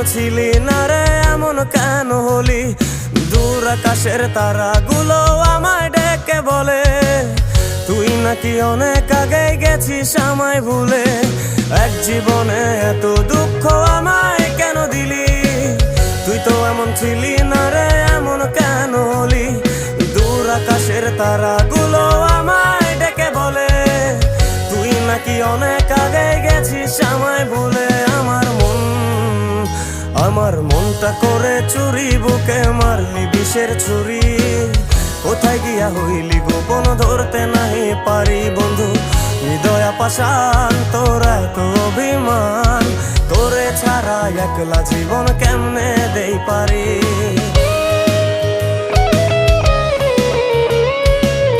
ছিলি না রে এমন কেন হলি? দূর আকাশের তারাগুলো আমায় ডেকে বলে তুই নাকি অনেক আগে গেছিস আমায় ভুলে। এক জীবনে এত দুঃখ আমায় কেন দিলি? তুই তো এমন ছিলি না রে এমন কেন হলি? দূর আকাশের তারাগুলো আমায় ডেকে বলে তুই নাকি অনেক আগে গেছিস আমায় ভুলে। আমার মনটা করে চুরি, বুকে মারলি বিষের ছুরি। কোথায় গিয়া হইলি গোপন ধরতে নাহি পারি বন্ধু। হৃদয় পাষাণ তোর এত অভিমান, তোরে ছাড়া একলা জীবন কেমনে দেই পারি?